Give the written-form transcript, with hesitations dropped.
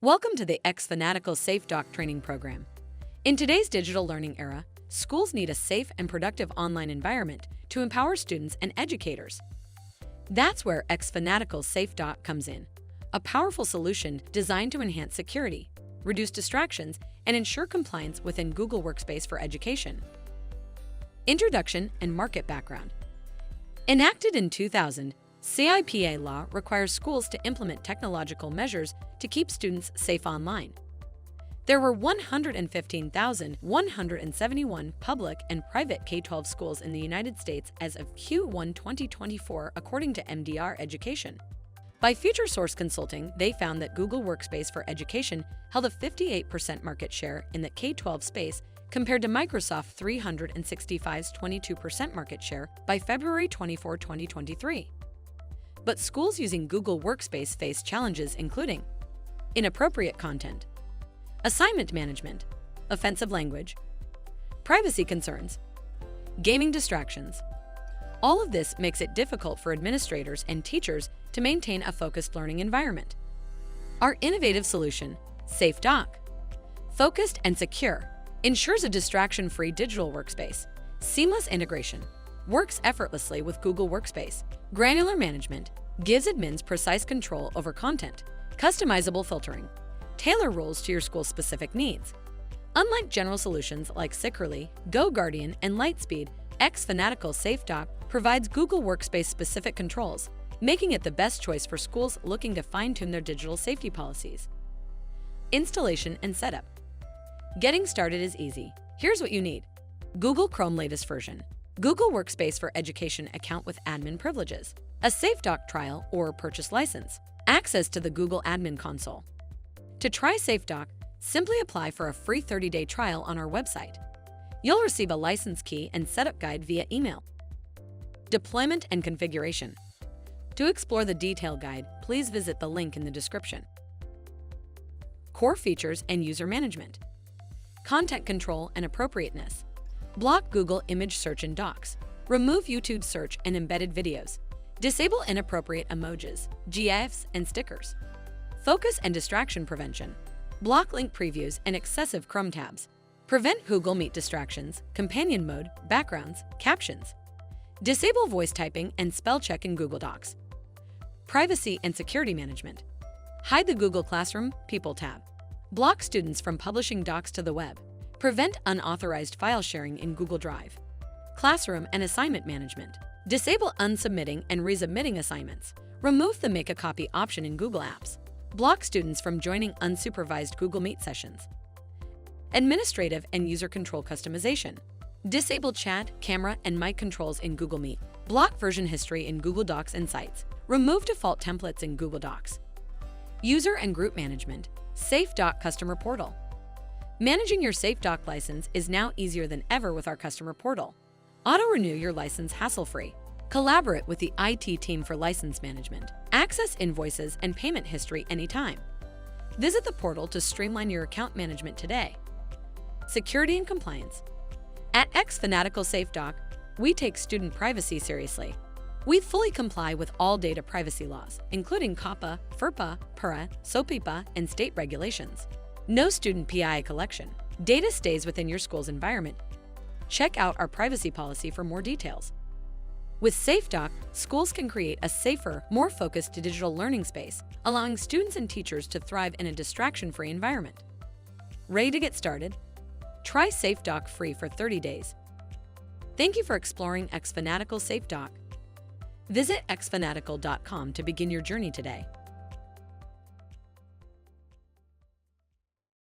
Welcome to the xFanatical Safe Doc training program. In today's digital learning era, schools need a safe and productive online environment to empower students and educators. That's where xFanatical Safe Doc comes in, a powerful solution designed to enhance security, reduce distractions, and ensure compliance within Google Workspace for education. Introduction and market background. Enacted in 2000, CIPA law requires schools to implement technological measures to keep students safe online. There were 115,171 public and private K-12 schools in the United States as of Q1 2024, according to MDR Education. By Future Source Consulting, they found that Google Workspace for Education held a 58% market share in the K-12 space compared to Microsoft 365's 22% market share by February 24, 2023. But schools using Google Workspace face challenges including inappropriate content, assignment management, offensive language, privacy concerns, gaming distractions. All of this makes it difficult for administrators and teachers to maintain a focused learning environment. Our innovative solution, Safe Doc, focused and secure, ensures a distraction-free digital workspace. Seamless integration works effortlessly with Google Workspace. Granular management gives admins precise control over content. Customizable filtering tailor rules to your school's specific needs. Unlike general solutions like Securely, GoGuardian, and Lightspeed, xFanatical Safe Doc provides Google Workspace-specific controls, making it the best choice for schools looking to fine-tune their digital safety policies. Installation and setup. Getting started is easy. Here's what you need: Google Chrome latest version, Google Workspace for Education account with admin privileges, a Safe Doc trial or purchase license, access to the Google Admin Console. To try Safe Doc, simply apply for a free 30-day trial on our website. You'll receive a license key and setup guide via email. Deployment and configuration. To explore the detailed guide, please visit the link in the description. Core features and user management. Content control and appropriateness. Block Google image search in docs. Remove YouTube search and embedded videos. Disable inappropriate emojis, GIFs, and stickers. Focus and distraction prevention. Block link previews and excessive Chrome tabs. Prevent Google Meet distractions, companion mode, backgrounds, captions. Disable voice typing and spell check in Google Docs. Privacy and security management. Hide the Google Classroom People tab. Block students from publishing docs to the web. Prevent unauthorized file sharing in Google Drive. Classroom and assignment management. Disable unsubmitting and resubmitting assignments. Remove the Make a Copy option in Google Apps. Block students from joining unsupervised Google Meet sessions. Administrative and user control customization. Disable chat, camera, and mic controls in Google Meet. Block version history in Google Docs and Sites. Remove default templates in Google Docs. User and group management. Safe Doc Customer Portal. Managing your Safe Doc license is now easier than ever with our customer portal. Auto-renew your license hassle-free. Collaborate with the IT team for license management. Access invoices and payment history anytime. Visit the portal to streamline your account management today. Security and compliance. At xFanatical Safe Doc, we take student privacy seriously. We fully comply with all data privacy laws, including COPPA, FERPA, PURA, SOPIPA, and state regulations. No student PII collection. Data stays within your school's environment. Check out our privacy policy for more details. With Safe Doc, schools can create a safer, more focused digital learning space, allowing students and teachers to thrive in a distraction-free environment. Ready to get started? Try Safe Doc free for 30 days. Thank you for exploring xFanatical Safe Doc. Visit xfanatical.com to begin your journey today.